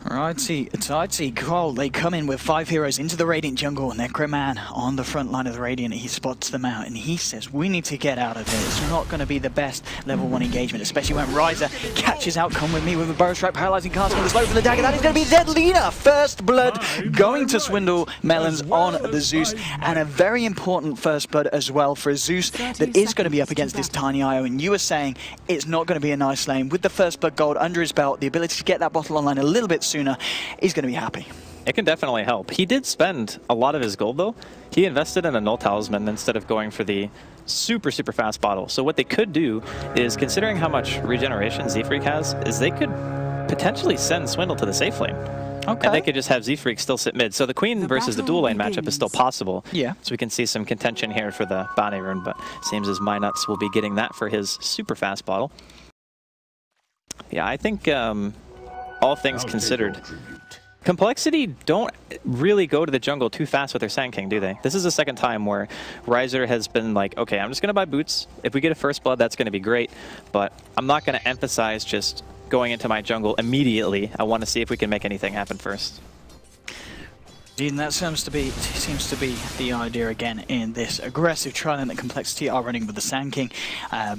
Righty, Cole, they come in with 5 heroes into the Radiant jungle. Necroman on the front line of the Radiant, he spots them out and he says, we need to get out of here. It's not going to be the best level 1 engagement, especially when Ryza catches out, come with me with a Burrow Strike, paralyzing cast on the slope for the dagger. That is going to be dead. Lina, first blood going to swindle Melons on the Zeus, and a very important first blood as well for a Zeus that is going to be up against this tiny IO, and you were saying it's not going to be a nice lane. With the first blood gold under his belt, the ability to get that bottle online a little bit sooner, he's going to be happy. It can definitely help. He did spend a lot of his gold though. He invested in a null talisman instead of going for the super fast bottle. So what they could do is, considering how much regeneration Z-Freak has, is they could potentially send Swindle to the safe lane. Okay. And they could just have Z-Freak still sit mid. So the Queen versus the dual lane matchup is still possible. Yeah. So we can see some contention here for the bounty rune, but seems as MyNuts will be getting that for his super fast bottle. Yeah, I think all things considered, compLexity don't really go to the jungle too fast with their Sand King, do they? This is the second time where Riser has been like, okay, I'm just going to buy boots. If we get a first blood, that's going to be great, but I'm not going to emphasize just going into my jungle immediately. I want to see if we can make anything happen first. And that seems to be the idea again in this aggressive Turnament that compLexity are running with the Sand King,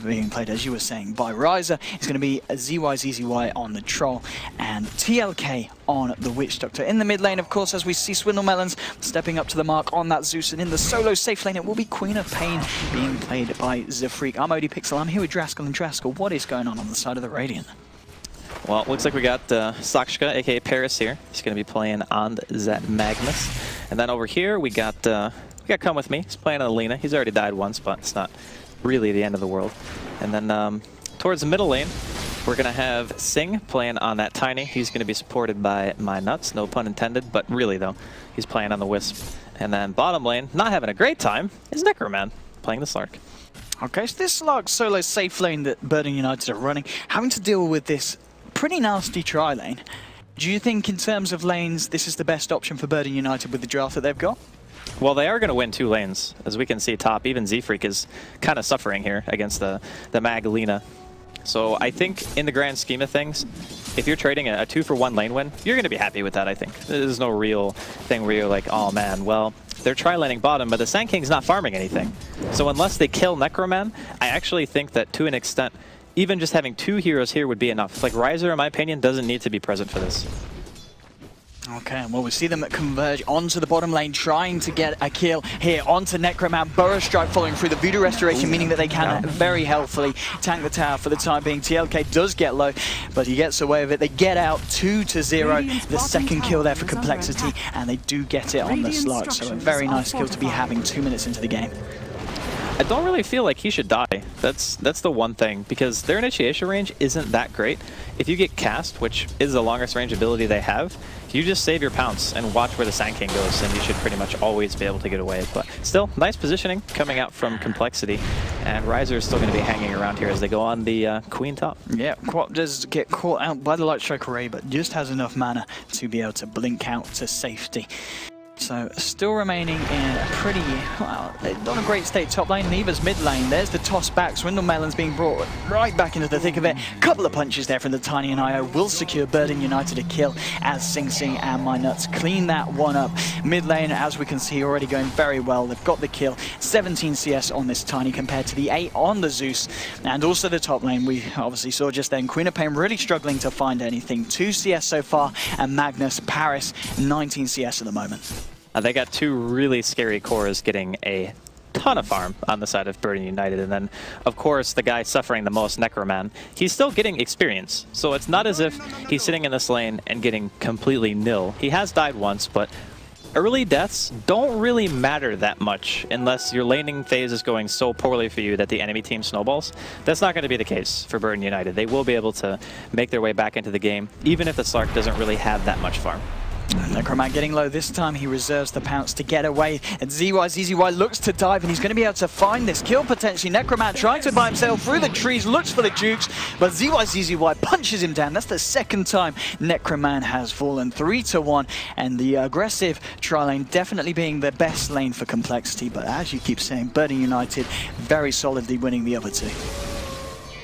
being played, as you were saying, by Ryza. It's going to be a ZYZZY on the Troll and TLK on the Witch Doctor. In the mid lane, of course, as we see Swindle Melons stepping up to the mark on that Zeus, and in the solo safe lane, it will be Queen of Pain being played by Z-Freak. I'm ODPixel, I'm here with Draskell, and Draskell, what is going on the side of the Radiant? Well, it looks like we got Sakshka, aka Paris here. He's going to be playing on that Magnus. And then over here, we got Come With Me. He's playing on Lina. He's already died once, but it's not really the end of the world. And then towards the middle lane, we're going to have Sing playing on that Tiny. He's going to be supported by MyNuts, no pun intended, but really, though, he's playing on the Wisp. And then bottom lane, not having a great time, is Necroman playing the Slark. Okay, so this Slark solo safe lane that Burden United are running, having to deal with this pretty nasty tri lane. Do you think in terms of lanes this is the best option for Burden United with the draft that they've got? Well, they are going to win 2 lanes. As we can see top, even Z-Freak is kind of suffering here against the Mag Lina. So I think in the grand scheme of things, if you're trading a 2-for-1 lane win, you're going to be happy with that, I think. There's no real thing where you're like, oh man, well, they're tri-laning bottom, but the Sand King's not farming anything. So unless they kill Necroman, I actually think that to an extent, even just having 2 heroes here would be enough. Like, Riser, in my opinion, doesn't need to be present for this. Okay, well, we see them converge onto the bottom lane, trying to get a kill here onto Necroman. Burrow Strike following through the Voodoo Restoration, meaning that they can very helpfully tank the tower for the time being. TLK does get low, but he gets away with it. They get out 2-0. The second kill there for compLexity, and they do get it on the Slark. So a very nice kill to be having 2 minutes into the game. I don't really feel like he should die. That's the one thing, because their initiation range isn't that great. If you get cast, which is the longest range ability they have, you just save your pounce and watch where the Sand King goes, and you should pretty much always be able to get away. But still, nice positioning coming out from compLexity, and Riser is still going to be hanging around here as they go on the Queen top. Yeah, Quap does get caught out by the Light Strike Array, but just has enough mana to be able to blink out to safety. So still remaining in a pretty, well, not a great state top lane, neither's mid lane. There's the toss back. Swindle Melons being brought right back into the thick of it. Couple of punches there from the Tiny and IO will secure Burden United a kill as Sing Sing and MyNuts clean that one up. Mid lane, as we can see, already going very well. They've got the kill. 17 CS on this Tiny compared to the 8 on the Zeus. And also the top lane, we obviously saw just then Queen of Pain really struggling to find anything. 2 CS so far, and Magnus Paris 19 CS at the moment. They got 2 really scary cores getting a ton of farm on the side of Burden United, and then of course the guy suffering the most, Necroman, he's still getting experience. So it's not as if he's sitting in this lane and getting completely nil. He has died once, but early deaths don't really matter that much unless your laning phase is going so poorly for you that the enemy team snowballs. That's not going to be the case for Burden United. They will be able to make their way back into the game, even if the Slark doesn't really have that much farm. Necroman getting low this time. He reserves the pounce to get away. And ZYZZY looks to dive, and he's going to be able to find this kill potentially. Necroman trying to buy himself through the trees, looks for the jukes, but ZYZZY punches him down. That's the second time Necroman has fallen. 3-1, and the aggressive tri lane definitely being the best lane for compLexity. But as you keep saying, Burden United very solidly winning the other 2.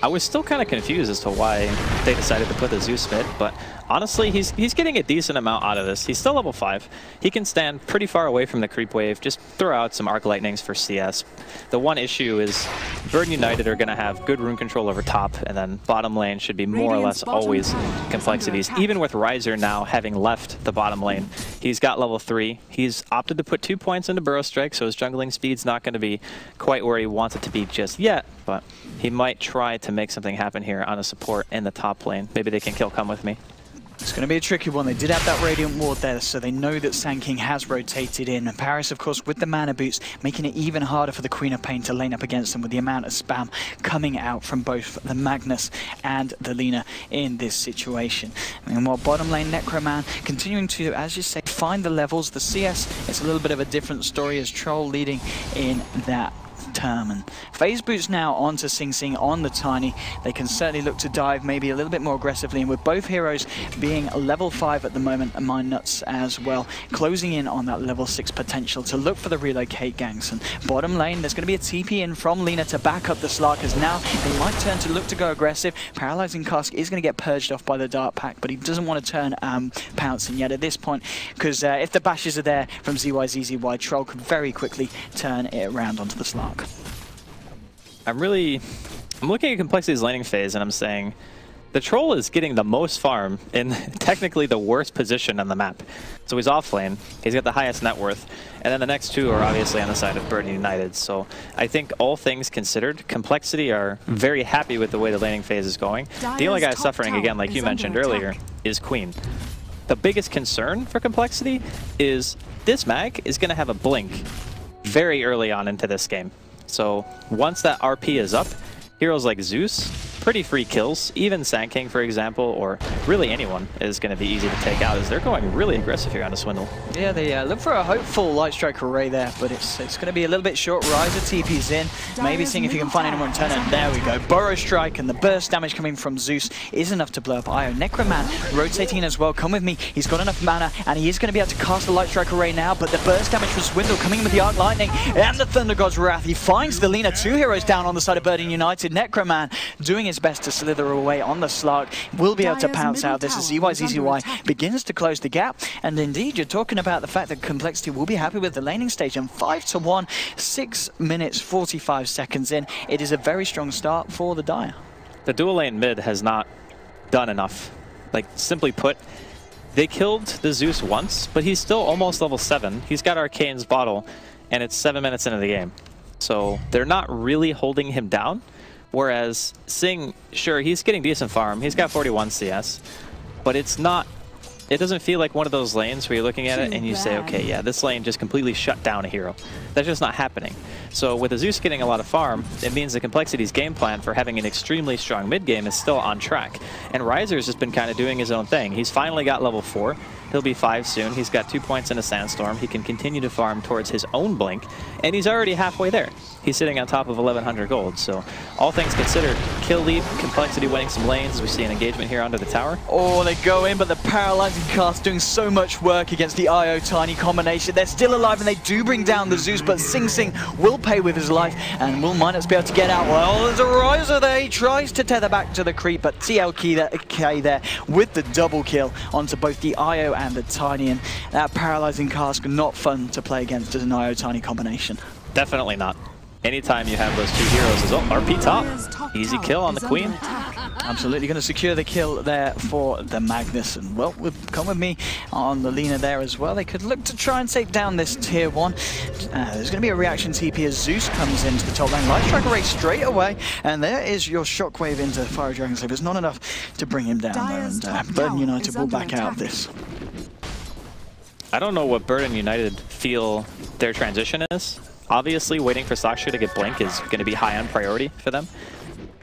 I was still kind of confused as to why they decided to put the Zeus mid, but honestly, he's getting a decent amount out of this. He's still level 5. He can stand pretty far away from the creep wave, just throw out some Arc Lightnings for CS. The one issue is Burden United are going to have good rune control over top, and then bottom lane should be more or less always complexities. Even with Riser now having left the bottom lane, he's got level 3. He's opted to put 2 points into Burrow Strike, so his jungling speed's not going to be quite where he wants it to be just yet, but he might try to make something happen here on a support in the top lane. Maybe they can kill Come With Me. It's going to be a tricky one. They did have that Radiant Ward there, so they know that Sand King has rotated in. And Paris, of course, with the mana boots, making it even harder for the Queen of Pain to lane up against them with the amount of spam coming out from both the Magnus and the Lina in this situation. And while bottom lane Necroman continuing to, as you say, find the levels. The CS, it's a little bit of a different story as Troll leading in that term. And phase boots now onto Sing Sing on the Tiny. They can certainly look to dive maybe a little bit more aggressively, and with both heroes being level 5 at the moment, and Mind Nuts as well, closing in on that level 6 potential to look for the relocate ganks. And bottom lane, there's going to be a TP in from Lina to back up the Slarkers. Now they might turn to look to go aggressive. Paralyzing Cask is going to get purged off by the Dark Pack, but he doesn't want to turn pouncing yet at this point, because if the bashes are there from ZYZZY, Troll could very quickly turn it around onto the Slark. I'm looking at Complexity's laning phase and I'm saying the Troll is getting the most farm in technically the worst position on the map. So he's off lane, he's got the highest net worth, and then the next two are obviously on the side of Burden United. So I think all things considered, Complexity are very happy with the way the laning phase is going. The only guy suffering, again, like you mentioned earlier, is Queen. The biggest concern for Complexity is this mag is going to have a blink very early on into this game. So once that RP is up, heroes like Zeus, pretty free kills. Even Sand King, for example, or really anyone is going to be easy to take out as they're going really aggressive here on a Swindle. Yeah, they look for a hopeful Light Strike array there, but it's going to be a little bit short. Riser TP's in, maybe seeing if you can find anyone turn it. There we go. Burrow Strike, and the burst damage coming from Zeus is enough to blow up Io. Necroman rotating in as well. Come with me. He's got enough mana, and he is going to be able to cast the Light Strike array now, but the burst damage from Swindle coming in with the Arc Lightning and the Thunder God's Wrath. He finds the Lina. 2 heroes down on the side of Burden United. Necroman doing his best to slither away on the Slark. Will be able to pounce out this as ZYZZY begins to close the gap. And indeed, you're talking about the fact that Complexity will be happy with the laning stage. And 5-1, 6 minutes 45 seconds in. It is a very strong start for the Dire. The dual lane mid has not done enough. Like, simply put, they killed the Zeus once, but he's still almost level 7. He's got Arcane's bottle, and it's 7 minutes into the game. So they're not really holding him down. Whereas Sing, sure, he's getting decent farm. He's got 41 CS, but it doesn't feel like one of those lanes where you're looking at it and you say, okay, yeah, this lane just completely shut down a hero. That's just not happening. So with the Zeus getting a lot of farm, it means the Complexity's game plan for having an extremely strong mid game is still on track. And Riser's just been kind of doing his own thing. He's finally got level 4. He'll be 5 soon. He's got 2 points in a Sandstorm. He can continue to farm towards his own blink, and he's already halfway there. He's sitting on top of 1,100 gold. So all things considered, kill lead, Complexity winning some lanes as we see an engagement here under the tower. Oh, they go in, but the Paralyzing Cast doing so much work against the Io Tiny combination. They're still alive, and they do bring down the Zeus, but Sing Sing will pay with his life, and will Mind Nuts be able to get out? Well, there's a Riser there. He tries to tether back to the creep, but TLK there with the double kill onto both the Io and the Tiny, and that Paralyzing Cask not fun to play against as an Io Tiny combination. Definitely not. Anytime you have those 2 heroes as well. RP top. Easy kill on the Queen. Absolutely going to secure the kill there for the Magnus. And well, come with me on the Lina there as well. They could look to try and take down this tier 1. There's going to be a reaction TP as Zeus comes into the top lane. Light Strike array straight away. And there is your shockwave into Fire Dragon Slave. It's not enough to bring him down there. And Burden United will back out of this. I don't know what Burden United feel their transition is. Obviously, waiting for Sakshu to get blink is going to be high on priority for them.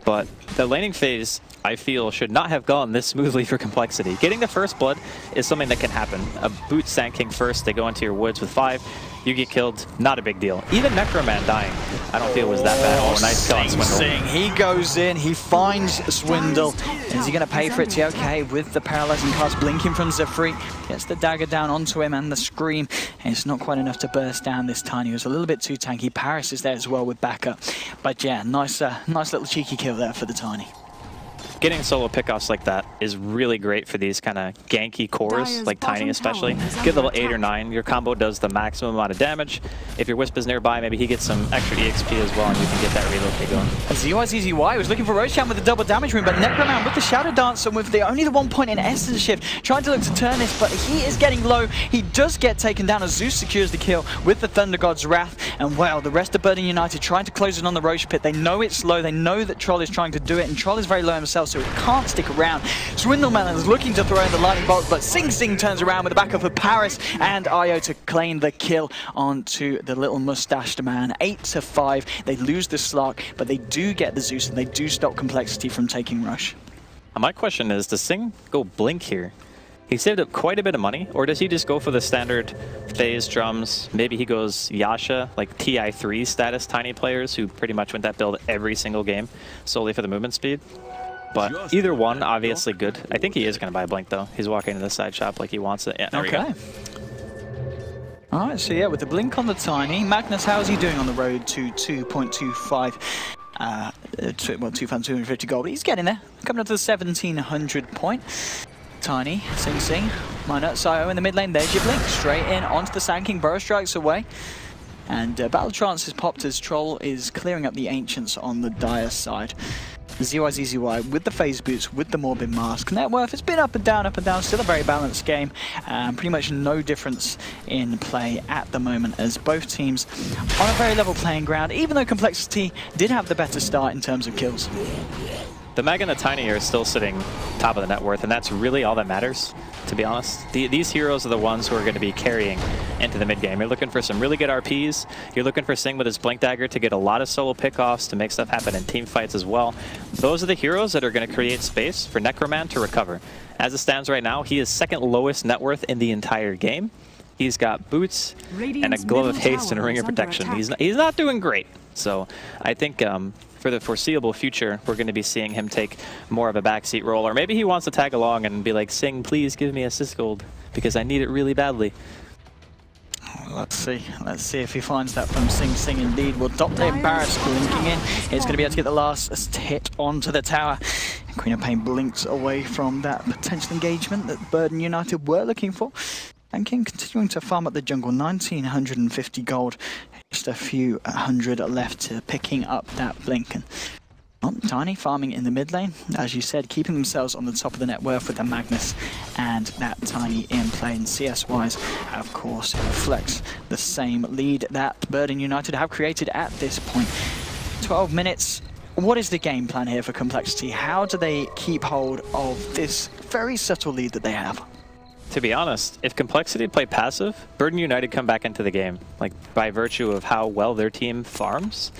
But the laning phase, I feel should not have gone this smoothly for compLexity. Getting the first blood is something that can happen. A boot Sand King first, they go into your woods with 5, you get killed, not a big deal. Even Necroman dying, I don't feel was that bad. Oh, nice kill on Swindle. He goes in, he finds Swindle. Is he going to pay for it? TLK with the paralyzing cast blinking from Zephyr. Gets the dagger down onto him and the scream. And it's not quite enough to burst down this Tiny. It was a little bit too tanky. Paris is there as well with backup. But yeah, nice little cheeky kill there for the Tiny. Getting solo pickoffs like that is really great for these kind of ganky cores, like Tiny especially. Get level 8 or 9, your combo does the maximum amount of damage. If your Wisp is nearby, maybe he gets some extra EXP as well, and you can get that relocate going. ZYZZY was looking for Roshan with the double damage room, but Necroman with the Shadow Dance and with only the 1 point in Essence Shift, trying to look to turn this, but he is getting low. He does get taken down as Zeus secures the kill with the Thunder God's Wrath, and well, the rest of Burden United trying to close it on the Roche Pit. They know it's low, they know that Troll is trying to do it, and Troll is very low himself, so it can't stick around. Swindleman is looking to throw in the lightning bolt, but Sing Sing turns around with the backup of Paris and Io to claim the kill onto the little mustached man. 8-5. They lose the Slark, but they do get the Zeus and they do stop compLexity from taking Rush. My question is, does Sing go Blink here? He saved up quite a bit of money, or does he just go for the standard phase drums? Maybe he goes Yasha, like TI3 status Tiny players who pretty much went that build every single game solely for the movement speed. But either one, obviously good. I think he is going to buy a Blink, though. He's walking into the side shop like he wants it. Yeah, there we go. Alright, so yeah, with the Blink on the Tiny, Magnus, how's he doing on the road to 2.25? Well, 2,250 gold. He's getting there. Coming up to the 1,700 point. Tiny, Sing Sing, Minot, Sio in the mid lane. There's your Blink. Straight in onto the Sand King. Burrow strikes away. And Battle Trance is popped as Troll is clearing up the Ancients on the Dire side. ZYZZY with the phase boots, with the Morbid Mask. Net worth has been up and down, still a very balanced game. Pretty much no difference in play at the moment as both teams on a very level playing ground, even though compLexity did have the better start in terms of kills. The Mag and the Tiny are still sitting top of the net worth, and that's really all that matters, to be honest. These heroes are the ones who are going to be carrying into the mid game. You're looking for some really good RPs. You're looking for Sing with his Blink Dagger to get a lot of solo pickoffs to make stuff happen in team fights as well. Those are the heroes that are going to create space for Necroman to recover. As it stands right now, he is second lowest net worth in the entire game. He's got boots and a Glove of Haste and a Ring of Protection. He's not doing great. So I think for the foreseeable future, we're going to be seeing him take more of a backseat role. Or maybe he wants to tag along and be like, Sing, please give me assist gold, because I need it really badly. Let's see if he finds that from Sing Sing indeed. Well, top lane Barrett's blinking in. He's going to be able to get the last hit onto the tower. And Queen of Pain blinks away from that potential engagement that Burden United were looking for. And King continuing to farm up the jungle, 1,950 gold. Just a few hundred left to picking up that blink. And Tiny farming in the mid lane, as you said, keeping themselves on the top of the net worth with the Magnus and that Tiny in play. And CS-wise, of course, it reflects the same lead that Burden United have created at this point. 12 minutes. What is the game plan here for compLexity? How do they keep hold of this very subtle lead that they have? To be honest, if compLexity play passive, Burden United come back into the game, like by virtue of how well their team farms.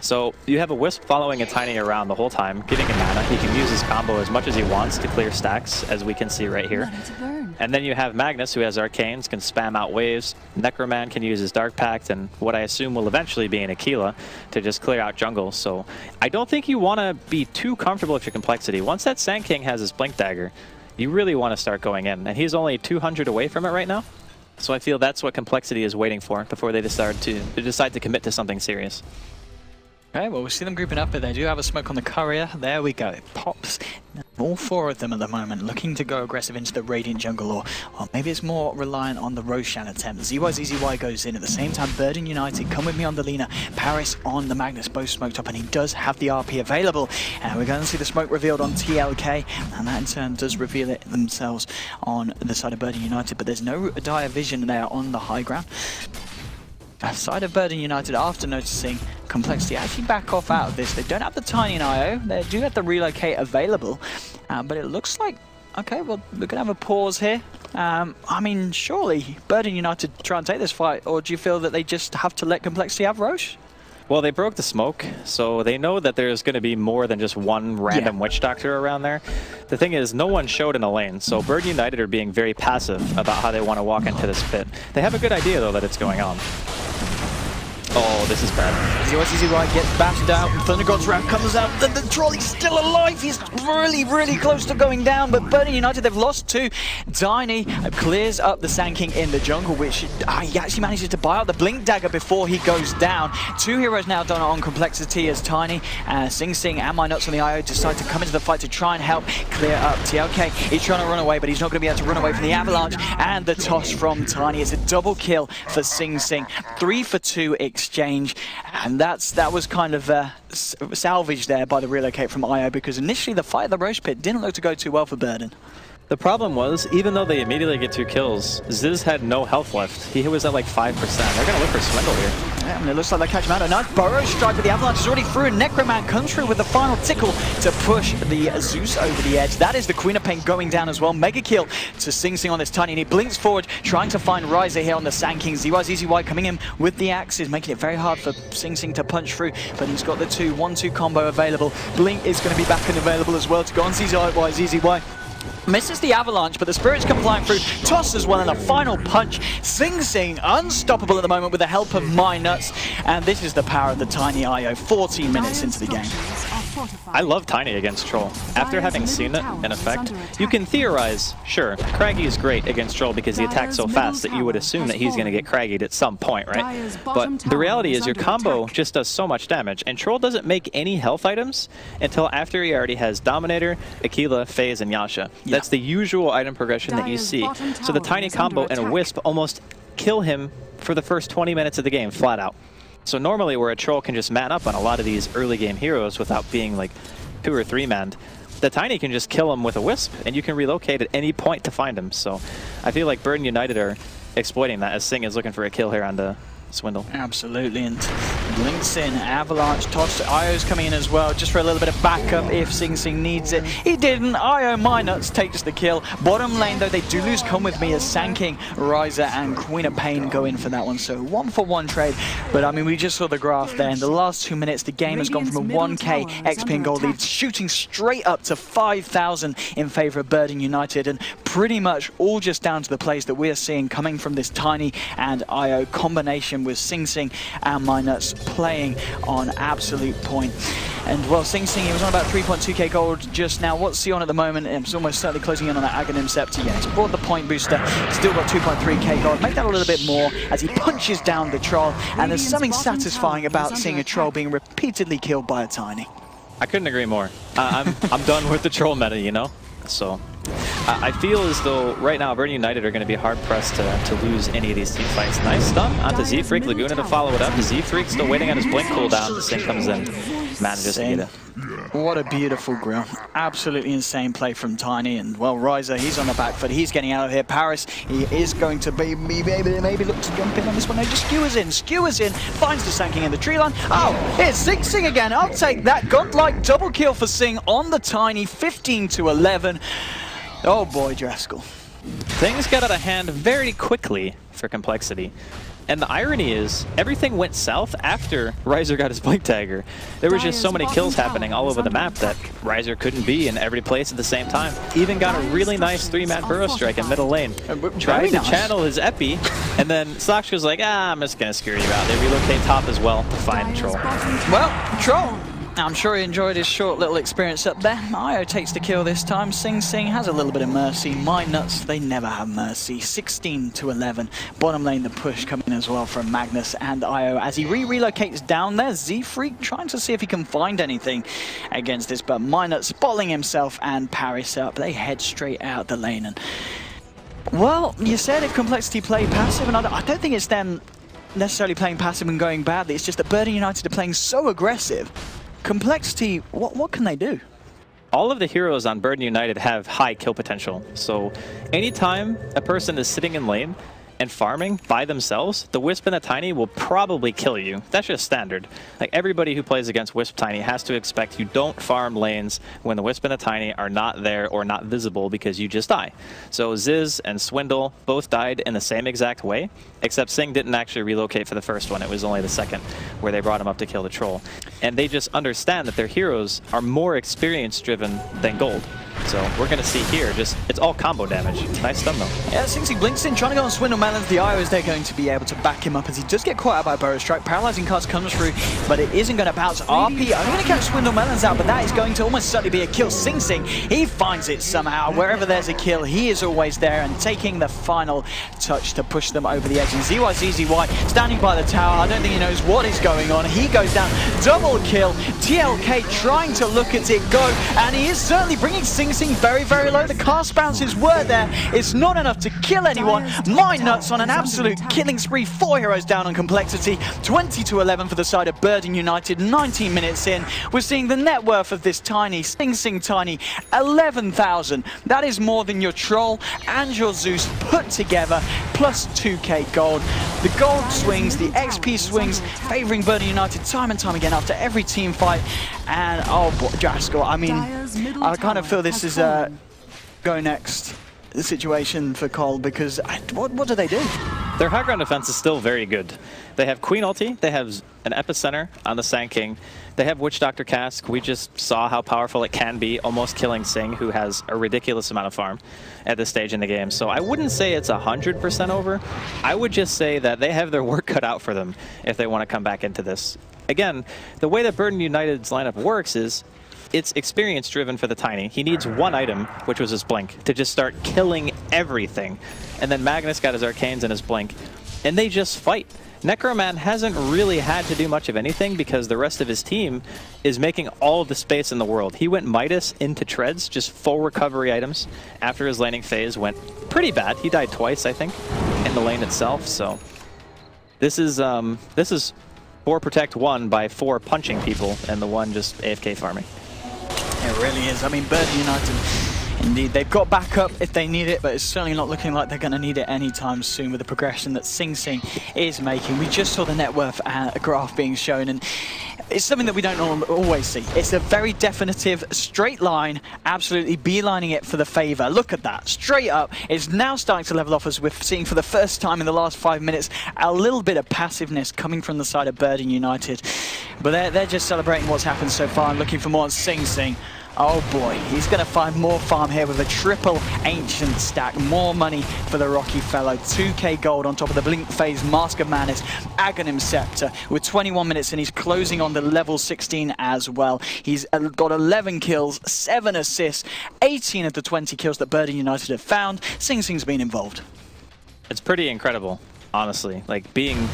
So you have a Wisp following a Tiny around the whole time, getting a mana. He can use his combo as much as he wants to clear stacks, as we can see right here. And then you have Magnus, who has Arcanes, can spam out waves. Necroman can use his Dark Pact, and what I assume will eventually be an Aquila to just clear out jungle. So I don't think you want to be too comfortable with your compLexity. Once that Sand King has his Blink Dagger, you really want to start going in. And he's only 200 away from it right now. So I feel that's what compLexity is waiting for before they decide to commit to something serious. Okay, well, we see them grouping up, but they do have a smoke on the courier. There we go. It pops. All four of them at the moment looking to go aggressive into the Radiant jungle, or maybe it's more reliant on the Roshan attempt. ZYZZY goes in at the same time. Burden United come with me on the Lina. Paris on the Magnus, both smoked up, and he does have the RP available. And we're going to see the smoke revealed on TLK, and that in turn does reveal it themselves on the side of Burden United, but there's no dire vision there on the high ground. Side of Burden United, after noticing compLexity, actually back off out of this. They don't have the Tiny in IO. They do have the relocate available, but it looks like, okay, well, we're going to have a pause here. I mean, surely Burden United try and take this fight, or do you feel that they just have to let compLexity have Roche? Well, they broke the smoke, so they know that there's going to be more than just one random Witch Doctor around there. The thing is, no one showed in a lane, so Bird United are being very passive about how they want to walk into this pit. They have a good idea, though, that it's going on. Oh, this is bad. Easy White gets bashed out, and Thunder God's round comes out, the trolley's still alive, he's really close to going down, but Burden United, they've lost 2. Tiny clears up the Sand King in the jungle, which he actually manages to buy out the Blink Dagger before he goes down. 2 heroes now done on complexity as Tiny, Sing Sing and My Nuts on the IO decide to come into the fight to try and help clear up TLK. He's trying to run away, but he's not going to be able to run away from the Avalanche, and the toss from Tiny. It's a double kill for Sing Sing. 3 for 2 exchange, and that was kind of salvaged there by the relocate from IO, because initially the fight at the Roche Pit didn't look to go too well for Burden. The problem was, even though they immediately get 2 kills, Ziz had no health left. He was at like 5%. They're going to look for Swindle here. Yeah, and it looks like they catch him out. A nice burrow strike, but the Avalanche is already through, and Necroman comes through with the final tickle to push the Zeus over the edge. That is the Queen of Pain going down as well. Mega kill to Sing Sing on this Tiny, and he blinks forward, trying to find Riser here on the Sand King. ZY coming in with the axes, making it very hard for Sing Sing to punch through, but he's got the 1-2 combo available. Blink is going to be back and available as well to go on ZY. Misses the Avalanche, but the Spirits come flying through. Toss as well, and a final punch. Sing Sing unstoppable at the moment with the help of My Nuts. And this is the power of the Tiny IO 14 minutes into the game. I love Tiny against Troll. After having seen it in effect, you can theorize, sure, Craggy is great against Troll because he attacks so fast that you would assume that he's going to get Craggy'd at some point, right? But the reality is your combo just does so much damage, and Troll doesn't make any health items until after he already has Dominator, Aquila, FaZe, and Yasha. That's the usual item progression that you see. So the Tiny combo and a Wisp almost kill him for the first 20 minutes of the game, flat out. So normally where a Troll can just man up on a lot of these early game heroes without being like 2 or 3 manned, the Tiny can just kill him with a Wisp, and you can relocate at any point to find him. So I feel like Burden United are exploiting that as Sing is looking for a kill here on the Swindle. Absolutely, and Blinks in, Avalanche, Toss, IO's coming in as well, just for a little bit of backup if Sing Sing needs it. He didn't, IO My Nuts takes the kill. Bottom lane though, they do lose Come With Me as Sand King, Riser and Queen of Pain go in for that one, so 1-for-1 trade. But I mean, we just saw the graph there. In the last 2 minutes, the game has gone from a 1k XP and gold lead, shooting straight up to 5,000 in favor of Burden United, and pretty much all just down to the plays that we're seeing coming from this Tiny and IO combination with Sing Sing and My Nuts playing on absolute point. And well, Sing Sing, he was on about 3.2k gold just now. What's he on at the moment? It's almost certainly closing in on that Aghanim Scepter. Yeah, he's brought the point booster, still got 2.3k gold. Make that a little bit more as he punches down the Troll. And there's something satisfying about seeing a Troll being repeatedly killed by a Tiny. I couldn't agree more. I'm done with the Troll meta, you know? So I feel as though right now Burden United are going to be hard-pressed to lose any of these team fights. Nice stun onto Z-Freak. Laguna to follow it up. Z-Freak still waiting on his blink cooldown. Sing comes in, manages to get it. What a beautiful grill. Absolutely insane play from Tiny. And well, Riser, he's on the back foot. He's getting out of here. Paris, he is going to maybe look to jump in on this one. No, just skewers in, finds the Sand King in the tree line. Oh, here's Sing Sing again. I'll take that. Godlike double kill for Sing on the Tiny, 15-11. Oh boy, Dreskel. Things got out of hand very quickly for complexity. And the irony is, everything went south after Riser got his Blink Dagger. There was just so many kills happening all over the map that Riser couldn't be in every place at the same time. Even got a really nice 3-man burrow strike in middle lane. Tried to channel his Epi, and then Slaksh was like, I'm just going to screw you out. They relocate top as well to find Troll. Well, Troll, I'm sure he enjoyed his short little experience up there. IO takes the kill this time. Sing Sing has a little bit of mercy. My Nuts, they never have mercy. 16-11. Bottom lane, the push coming as well from Magnus and IO. As he relocates down there, Z-Freak trying to see if he can find anything against this, but My Nuts bottling himself and Paris up. They head straight out the lane. And well, you said if complexity play passive, and I don't think it's them necessarily playing passive and going badly. It's just that Burden United are playing so aggressive. Complexity, what can they do? All of the heroes on Burden United have high kill potential. So anytime a person is sitting in lane, and farming by themselves, the Wisp and the Tiny will probably kill you. That's just standard. Like, everybody who plays against Wisp Tiny has to expect you don't farm lanes when the Wisp and the Tiny are not there or not visible because you just die. So Ziz and Swindle both died in the same exact way, except Sing didn't actually relocate for the first one. It was only the second where they brought him up to kill the troll. And they just understand that their heroes are more experience-driven than gold. So we're going to see here, just, it's all combo damage. Nice stun though. Yeah, Sing blinks in, trying to go on Swindle Melons. The IO is there going to be able to back him up as he does get caught out by Burrow Strike. Paralyzing Cast comes through, but it isn't going to bounce. RP only going to catch Swindle Melons out, but that is going to almost certainly be a kill. Sing, he finds it somehow. Wherever there's a kill, he is always there and taking the final touch to push them over the edge. And ZYZZY standing by the tower. I don't think he knows what is going on. He goes down, double kill. TLK trying to look at it go, and he is certainly bringing Sing very, very low. The cast bounces were there. It's not enough to kill anyone. Mind Nuts on an absolute killing spree. 4 heroes down on complexity. 20-11 for the side of Birding United. 19 minutes in, we're seeing the net worth of this Tiny, Sing Tiny, 11,000. That is more than your Troll and your Zeus put together, plus 2k gold. The gold swings, the XP swings, favoring Birding United time and time again after every team fight. And oh boy, Jaskal, I mean, I kind of feel this is a go next situation for Cole, because what do they do? Their high ground defense is still very good. They have Queen ulti, they have an Epicenter on the Sand King, they have Witch Doctor Cask. We just saw how powerful it can be, almost killing Sing, who has a ridiculous amount of farm at this stage in the game. So I wouldn't say it's 100% over. I would just say that they have their work cut out for them if they want to come back into this. Again, the way that Birding United's lineup works is it's experience driven for the Tiny. He needs one item, which was his Blink, to just start killing everything. And then Magnus got his Arcanes and his Blink, and they just fight. Necroman hasn't really had to do much of anything because the rest of his team is making all of the space in the world. He went Midas into Treads, just full recovery items, after his laning phase went pretty bad. He died twice, I think, in the lane itself. So this is 4 protect 1 by 4 punching people, and the one just AFK farming. It really is. I mean, Birding United, indeed, they've got backup if they need it, but it's certainly not looking like they're going to need it anytime soon with the progression that Sing is making. We just saw the net worth graph being shown, and it's something that we don't always see. It's a very definitive straight line, absolutely beelining it for the favor. Look at that, straight up. It's now starting to level off as we're seeing for the first time in the last 5 minutes a little bit of passiveness coming from the side of Birding United. But they're just celebrating what's happened so far and looking for more Sing. Oh boy, he's going to find more farm here with a triple ancient stack. More money for the Rocky fellow. 2k gold on top of the Blink Phase, Mask of Madness, Aghanim Scepter. With 21 minutes and he's closing on the level 16 as well. He's got 11 kills, 7 assists, 18 of the 20 kills that Birding United have found. Sing's been involved. It's pretty incredible, honestly. Like, being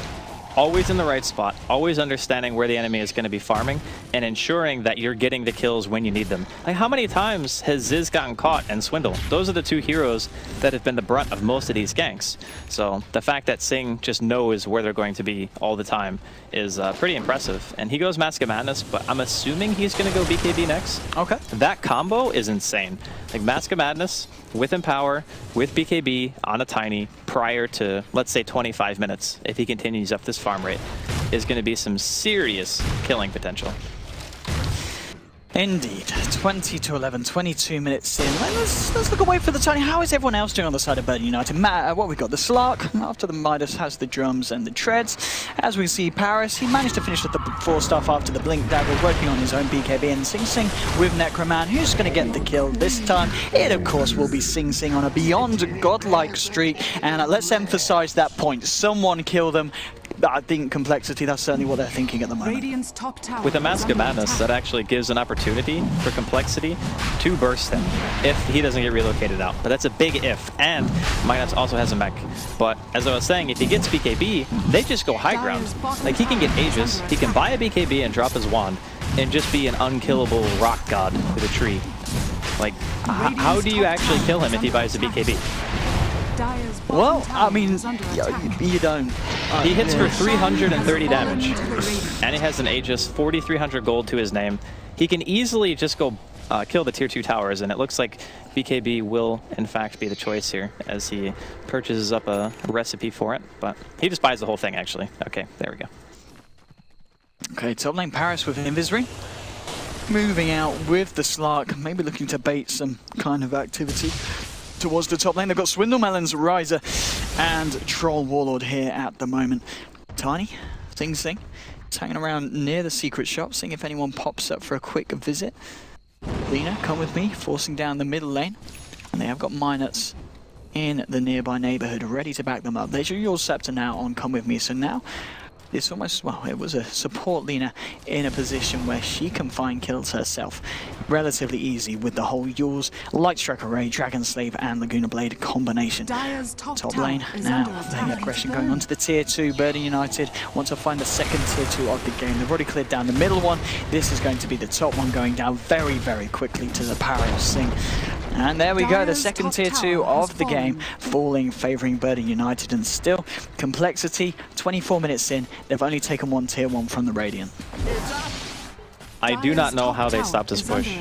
always in the right spot, always understanding where the enemy is going to be farming, and ensuring that you're getting the kills when you need them. Like, how many times has Ziz gotten caught and Swindle? Those are the 2 heroes that have been the brunt of most of these ganks. So the fact that Sing just knows where they're going to be all the time is pretty impressive. And he goes Mask of Madness, but I'm assuming he's going to go BKB next. Okay. That combo is insane. Like, Mask of Madness with Empower, with BKB on a Tiny prior to, let's say, 25 minutes, if he continues up this farm rate, is going to be some serious killing potential. Indeed. 20-11, 22 minutes in. Let's look away for the Tiny. How is everyone else doing on the side of Birding United? What we got? The Slark, after the Midas, has the drums and the treads. As we see Paris, he managed to finish with the 4-staff after the Blink Dagger, working on his own BKB, and Sing with Necroman. Who's going to get the kill this time? It, of course, will be Sing on a beyond godlike streak. And let's emphasize that point. Someone kill them. I think complexity, that's certainly what they're thinking at the moment. With a Mask of Madness, that actually gives an opportunity for complexity to burst him if he doesn't get relocated out. But that's a big if. And Midas also has a mech. But as I was saying, if he gets BKB, they just go high ground. Like, he can get Aegis, he can buy a BKB and drop his wand, and just be an unkillable rock god with a tree. Like, how do you actually kill him if he buys a BKB? Well, I mean, you don't. He hits for 330 damage, and he has an Aegis, 4,300 gold to his name. He can easily just go kill the tier 2 towers, and it looks like BKB will in fact be the choice here as he purchases up a recipe for it, but he just buys the whole thing actually. Okay, there we go. Okay, top lane Paris with Invisary. Moving out with the Slark, maybe looking to bait some kind of activity towards the top lane. They've got Swindle Melons, Riser, and Troll Warlord here at the moment. Tiny, Sing Sing, hanging around near the secret shop, seeing if anyone pops up for a quick visit. Lina, come with me, forcing down the middle lane. And they have got Minutes in the nearby neighborhood, ready to back them up. There's your Scepter now on Come With Me, so now it's almost, well, it was a support Lina in a position where she can find kills herself relatively easy with the whole Yule's Light Strike Array, Dragon Slave, and Laguna Blade combination. Top lane now, the aggression going on to the tier 2. Burden United want to find the second tier 2 of the game. They've already cleared down the middle one. This is going to be the top one going down very, very quickly to the Paris Sing. And there we go, the second tier 2 of the game falling, favouring Burden United, and still complexity. 24 minutes in, they've only taken one tier 1 from the Radiant. I do not know how they stop this push.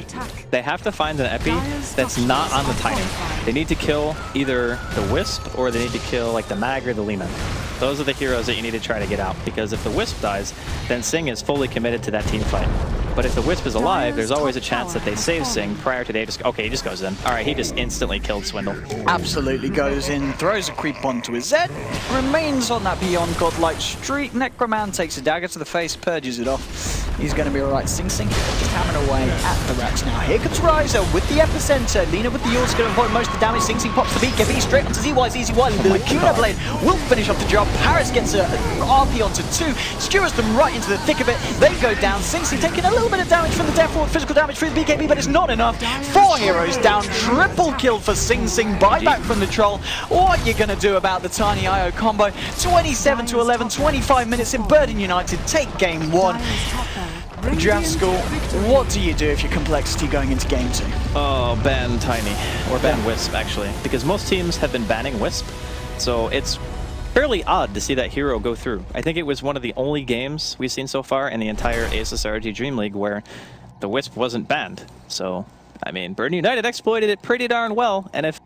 They have to find an epi that's not on the Titan. They need to kill either the Wisp or they need to kill like the Mag or the Lehman. Those are the heroes that you need to try to get out, because if the Wisp dies, then Sing is fully committed to that team fight. But if the Wisp is alive, there's always a chance that they save Sing prior to they just... Okay, he just goes in. Alright, he just instantly killed Swindle. Absolutely goes in, throws a creep onto his Zed, remains on that Beyond Godlike streak. Necroman takes a dagger to the face, purges it off. He's going to be alright. Sing Sing just hammering away at the racks now. Here comes Riser with the epicenter. Lina with the Yord's going to avoid most of the damage. Sing Sing pops the beat, BKB straight onto ZY's Easy Y. The Laguna Blade will finish off the job. Paris gets a RP onto 2, skewers them right into the thick of it. They go down. Sing Sing taking a little bit of damage from the death ward, physical damage from the BKB, but it's not enough. 4 heroes down, triple kill for Sing Sing, buyback from the Troll. What are you going to do about the Tiny IO combo? 27 to 11, 25 minutes in. Burden United take game 1. Draft School, what do you do if you're complexity going into game 2? Oh, ban Tiny, or ban Wisp actually, because most teams have been banning Wisp, so it's fairly odd to see that hero go through. I think it was one of the only games we've seen so far in the entire ASUS ROG DreamLeague where the Wisp wasn't banned. So, I mean, Burden United exploited it pretty darn well, and if